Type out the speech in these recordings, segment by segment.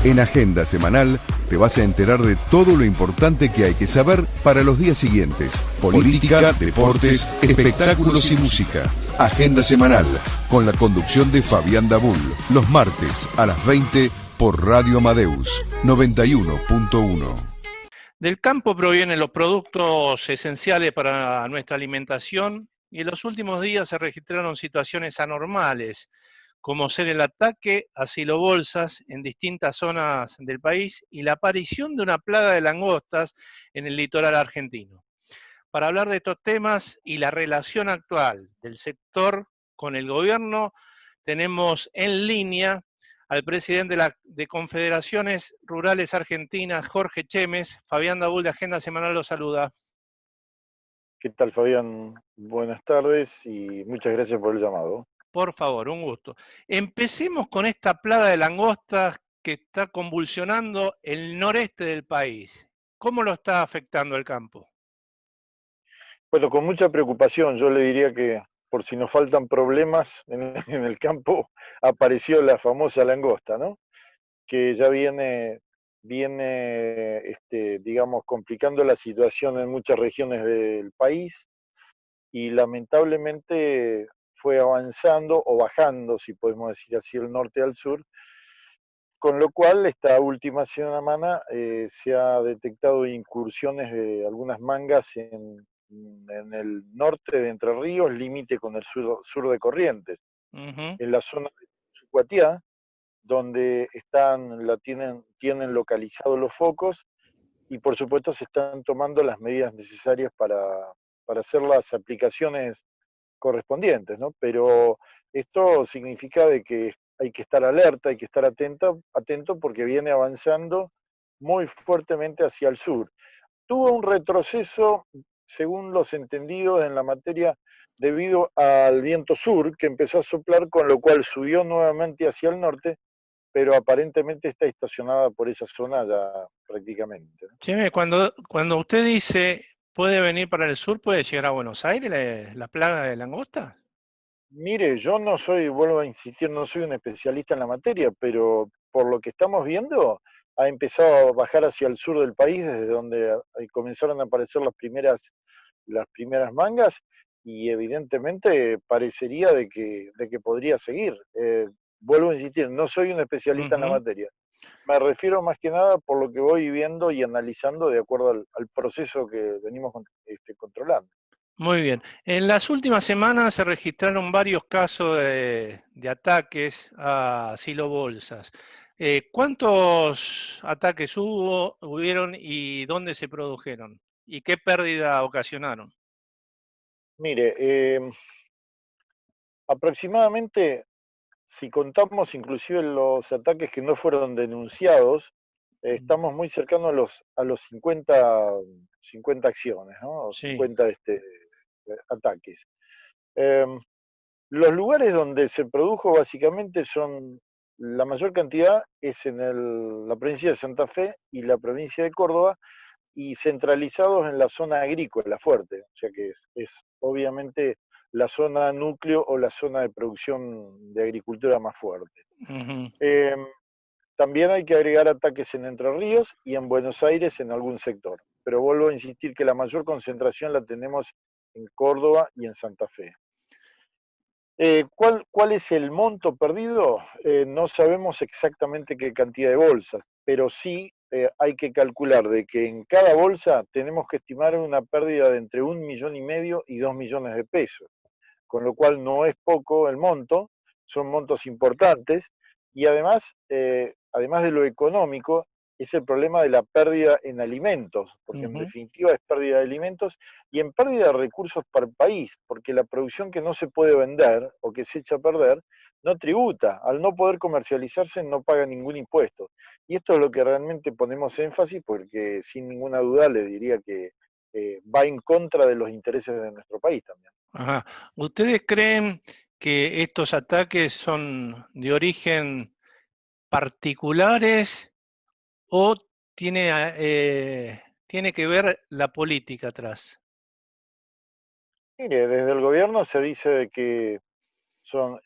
En Agenda Semanal te vas a enterar de todo lo importante que hay que saber para los días siguientes. Política, deportes, espectáculos y música. Agenda Semanal, con la conducción de Fabián Dabul, los martes a las 20 por Radio Amadeus 91.1. Del campo provienen los productos esenciales para nuestra alimentación y en los últimos días se registraron situaciones anormales, como ser el ataque a silobolsas en distintas zonas del país y la aparición de una plaga de langostas en el litoral argentino. Para hablar de estos temas y la relación actual del sector con el gobierno, tenemos en línea al presidente de Confederaciones Rurales Argentinas, Jorge Chemes. Fabián Dabul, de Agenda Semanal, lo saluda. ¿Qué tal, Fabián? Buenas tardes y muchas gracias por el llamado. Por favor, un gusto. Empecemos con esta plaga de langostas que está convulsionando el noreste del país. ¿Cómo lo está afectando el campo? Bueno, con mucha preocupación, yo le diría que por si nos faltan problemas en el campo, apareció la famosa langosta, ¿no? Que ya viene, digamos, complicando la situación en muchas regiones del país y lamentablemente fue avanzando o bajando, si podemos decir así, el norte al sur, con lo cual esta última semana se ha detectado incursiones de algunas mangas en el norte de Entre Ríos, límite con el sur de Corrientes, en la zona de Sucuatiá, donde tienen localizados los focos y por supuesto se están tomando las medidas necesarias para hacer las aplicaciones correspondientes, ¿no? Pero esto significa de que hay que estar alerta, hay que estar atento porque viene avanzando muy fuertemente hacia el sur. Tuvo un retroceso, según los entendidos en la materia, debido al viento sur que empezó a soplar, con lo cual subió nuevamente hacia el norte, pero aparentemente está estacionada por esa zona ya prácticamente, ¿no? Cheme, cuando usted dice puede venir para el sur, ¿puede llegar a Buenos Aires la plaga de langosta? Mire, yo no soy, vuelvo a insistir, no soy un especialista en la materia, pero por lo que estamos viendo, ha empezado a bajar hacia el sur del país, desde donde comenzaron a aparecer las primeras mangas, y evidentemente parecería de que podría seguir. Vuelvo a insistir, no soy un especialista en la materia. Me refiero más que nada por lo que voy viendo y analizando de acuerdo al proceso que venimos controlando. Muy bien. En las últimas semanas se registraron varios casos de ataques a silobolsas. ¿Cuántos ataques hubieron y dónde se produjeron? ¿Y qué pérdida ocasionaron? Mire, aproximadamente, si contamos inclusive los ataques que no fueron denunciados, estamos muy cercanos a los 50 acciones, ¿no? O Sí. 50 ataques. Los lugares donde se produjo básicamente la mayor cantidad es en la provincia de Santa Fe y la provincia de Córdoba, y centralizados en la zona agrícola fuerte, o sea que es obviamente la zona núcleo o la zona de producción de agricultura más fuerte. Ujú. Eh, También hay que agregar ataques en Entre Ríos y en Buenos Aires en algún sector, pero vuelvo a insistir que la mayor concentración la tenemos en Córdoba y en Santa Fe. ¿Cuál es el monto perdido? No sabemos exactamente qué cantidad de bolsas, pero sí hay que calcular de que en cada bolsa tenemos que estimar una pérdida de entre 1,5 millones y 2 millones de pesos, con lo cual no es poco el monto, son montos importantes, y además de lo económico, es el problema de la pérdida en alimentos, porque en Ujú. definitiva es pérdida de alimentos y en pérdida de recursos para el país, porque la producción que no se puede vender o que se echa a perder no tributa, al no poder comercializarse no paga ningún impuesto. Y esto es lo que realmente ponemos énfasis, porque sin ninguna duda le diría que va en contra de los intereses de nuestro país también. Ajá. ¿Ustedes creen que estos ataques son de origen particulares o tiene que ver la política atrás? Mire, desde el gobierno se dice de que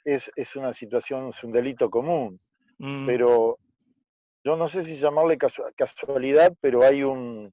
es una situación, es un delito común, Mm, pero yo no sé si llamarle casualidad, pero hay un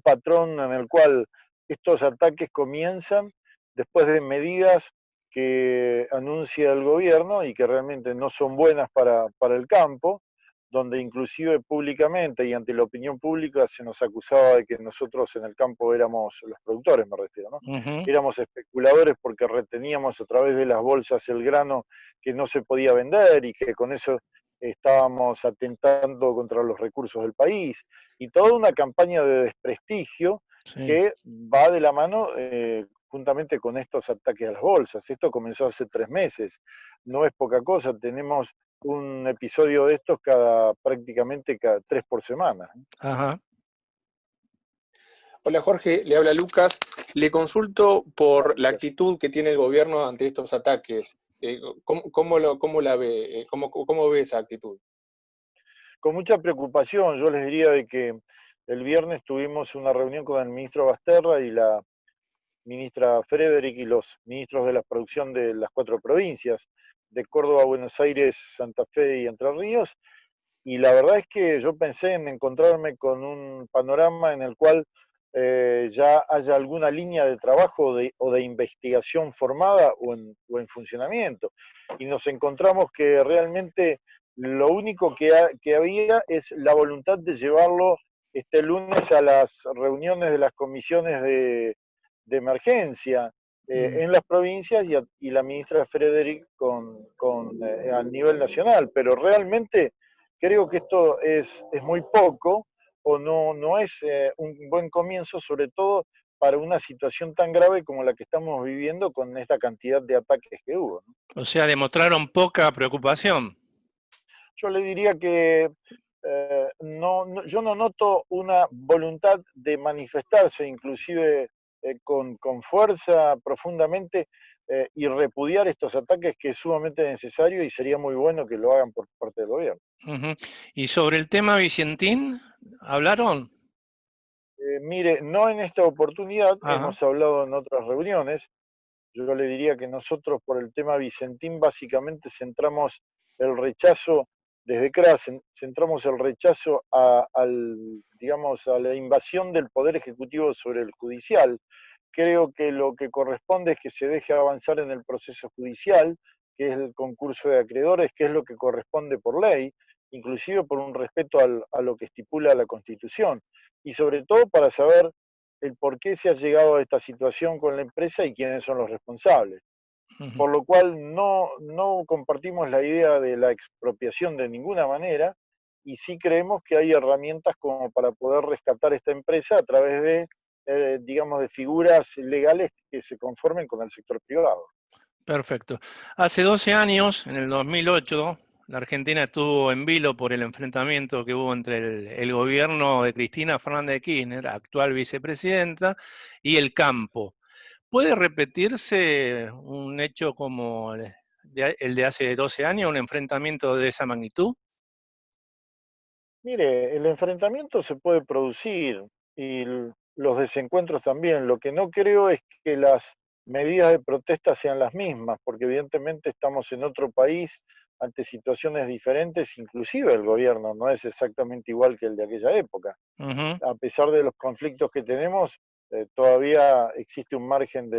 patrón en el cual estos ataques comienzan después de medidas que anuncia el gobierno y que realmente no son buenas para el campo, donde inclusive públicamente y ante la opinión pública se nos acusaba de que nosotros en el campo éramos, los productores me refiero, ¿no? Ujú. Éramos especuladores porque reteníamos a través de las bolsas el grano que no se podía vender y que con eso estábamos atentando contra los recursos del país, y toda una campaña de desprestigio Sí. que va de la mano juntamente con estos ataques a las bolsas. Esto comenzó hace 3 meses, no es poca cosa, tenemos un episodio de estos prácticamente cada 3 por semana. Ajá. Hola Jorge, le habla Lucas. Le consulto por la Gracias. actitud que tiene el gobierno ante estos ataques. ¿Cómo la ve? ¿Cómo ve esa actitud? Con mucha preocupación, yo les diría de que el viernes tuvimos una reunión con el ministro Basterra y la ministra Frederick y los ministros de la producción de las 4 provincias, de Córdoba, Buenos Aires, Santa Fe y Entre Ríos, y la verdad es que yo pensé en encontrarme con un panorama en el cual ya haya alguna línea de trabajo o de investigación formada o en funcionamiento. Y nos encontramos que realmente lo único que había es la voluntad de llevarlo este lunes a las reuniones de las comisiones de emergencia en las provincias y la ministra Frederick a nivel nacional, pero realmente creo que esto es muy poco o no es un buen comienzo, sobre todo para una situación tan grave como la que estamos viviendo con esta cantidad de ataques que hubo, ¿no? O sea, demostraron poca preocupación. Yo le diría que yo no noto una voluntad de manifestarse, inclusive con fuerza profundamente, y repudiar estos ataques, que es sumamente necesario y sería muy bueno que lo hagan por parte del gobierno. Ujú. Y sobre el tema Vicentín, ¿hablaron? Mire, no en esta oportunidad, Ajá. hemos hablado en otras reuniones. Yo le diría que nosotros por el tema Vicentín básicamente centramos el rechazo, desde CRA centramos el rechazo digamos, a la invasión del Poder Ejecutivo sobre el Judicial. Creo que lo que corresponde es que se deje avanzar en el proceso judicial, que es el concurso de acreedores, que es lo que corresponde por ley, inclusive por un respeto a lo que estipula la Constitución, y sobre todo para saber el por qué se ha llegado a esta situación con la empresa y quiénes son los responsables. Ujú. Por lo cual no compartimos la idea de la expropiación de ninguna manera, y sí creemos que hay herramientas como para poder rescatar esta empresa a través de, digamos, de figuras legales que se conformen con el sector privado. Perfecto. Hace 12 años, en el 2008, la Argentina estuvo en vilo por el enfrentamiento que hubo entre el gobierno de Cristina Fernández de Kirchner, actual vicepresidenta, y el campo. ¿Puede repetirse un hecho como el de hace 12 años, un enfrentamiento de esa magnitud? Mire, el enfrentamiento se puede producir y los desencuentros también. Lo que no creo es que las medidas de protesta sean las mismas, porque evidentemente estamos en otro país ante situaciones diferentes, inclusive el gobierno no es exactamente igual que el de aquella época. Ujú. A pesar de los conflictos que tenemos, todavía existe un margen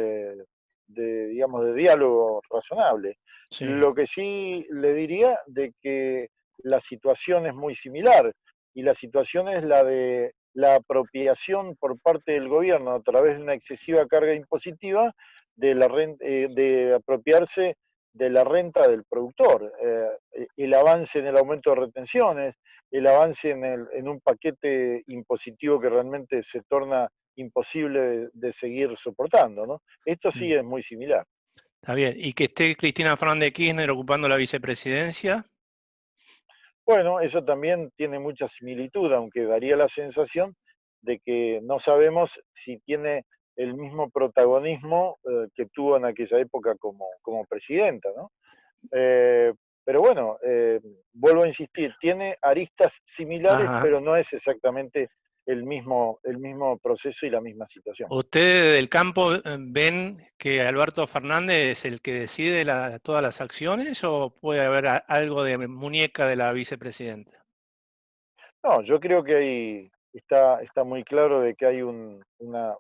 digamos, de diálogo razonable. Sí. Lo que sí le diría de que la situación es muy similar, y la situación es la de la apropiación por parte del gobierno a través de una excesiva carga impositiva de apropiarse de la renta del productor, el avance en el aumento de retenciones, el avance en un paquete impositivo que realmente se torna imposible de seguir soportando, ¿no? Esto sí es muy similar. Está bien. ¿Y que esté Cristina Fernández de Kirchner ocupando la vicepresidencia? Bueno, eso también tiene mucha similitud, aunque daría la sensación de que no sabemos si tiene el mismo protagonismo que tuvo en aquella época como presidenta, ¿no? Eh, pero bueno, vuelvo a insistir, tiene aristas similares, Ajá. pero no es exactamente el mismo proceso y la misma situación. ¿Ustedes del campo ven que Alberto Fernández es el que decide todas las acciones o puede haber algo de muñeca de la vicepresidenta? No, yo creo que ahí está muy claro de que hay una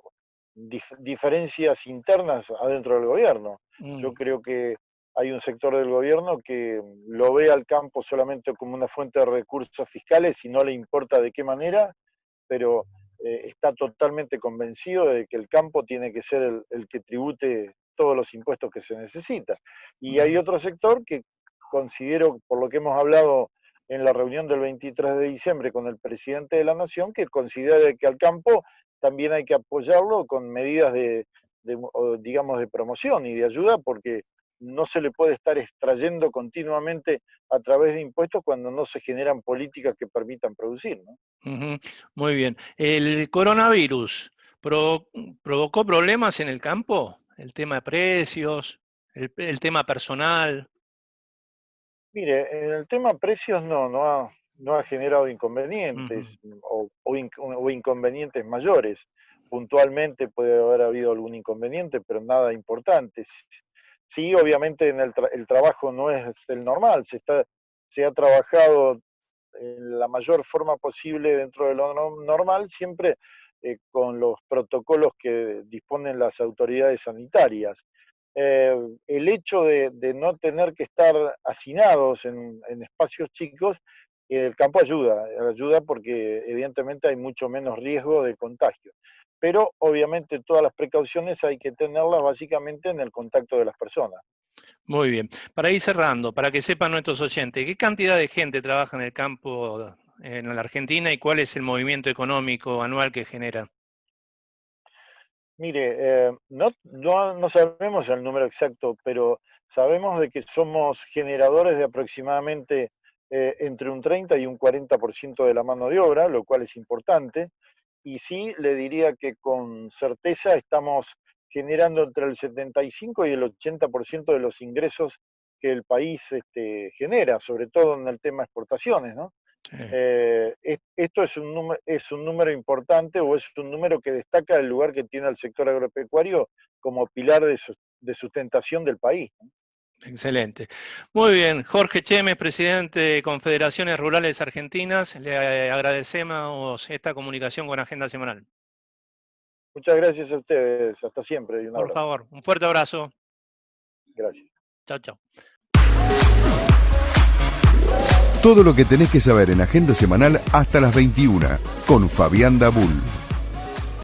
diferencias internas adentro del gobierno. Yo creo que hay un sector del gobierno que lo ve al campo solamente como una fuente de recursos fiscales y no le importa de qué manera, pero está totalmente convencido de que el campo tiene que ser el que tribute todos los impuestos que se necesita. Y hay otro sector que considero, por lo que hemos hablado en la reunión del 23 de diciembre con el presidente de la Nación, que considera que al campo también hay que apoyarlo con medidas digamos, de promoción y de ayuda, porque no se le puede estar extrayendo continuamente a través de impuestos cuando no se generan políticas que permitan producir, ¿no? Muy bien. ¿El coronavirus provocó problemas en el campo? ¿El tema de precios? ¿El tema personal? Mire, en el tema precios no ha generado inconvenientes o inconvenientes mayores. Puntualmente puede haber habido algún inconveniente, pero nada importante. Sí, obviamente el trabajo no es el normal, se ha trabajado en la mayor forma posible dentro de lo normal, siempre con los protocolos que disponen las autoridades sanitarias. El hecho de no tener que estar hacinados en espacios chicos, el campo ayuda porque evidentemente hay mucho menos riesgo de contagio. Pero obviamente todas las precauciones hay que tenerlas básicamente en el contacto de las personas. Muy bien. Para ir cerrando, para que sepan nuestros oyentes, ¿qué cantidad de gente trabaja en el campo en la Argentina y cuál es el movimiento económico anual que genera? Mire, no sabemos el número exacto, pero sabemos de que somos generadores de aproximadamente entre un 30 y un 40% de la mano de obra, lo cual es importante. Y sí, le diría que con certeza estamos generando entre el 75 y el 80% de los ingresos que el país genera, sobre todo en el tema de exportaciones, ¿no? Sí. Esto es un número importante o es un número que destaca el lugar que tiene el sector agropecuario como pilar de sustentación del país, ¿no? Excelente. Muy bien, Jorge Chemes, presidente de Confederaciones Rurales Argentinas, le agradecemos esta comunicación con Agenda Semanal. Muchas gracias a ustedes, hasta siempre y un Por abrazo. favor, un fuerte abrazo. Gracias. Chao, chao. Todo lo que tenés que saber en Agenda Semanal hasta las 21 con Fabián Dabul.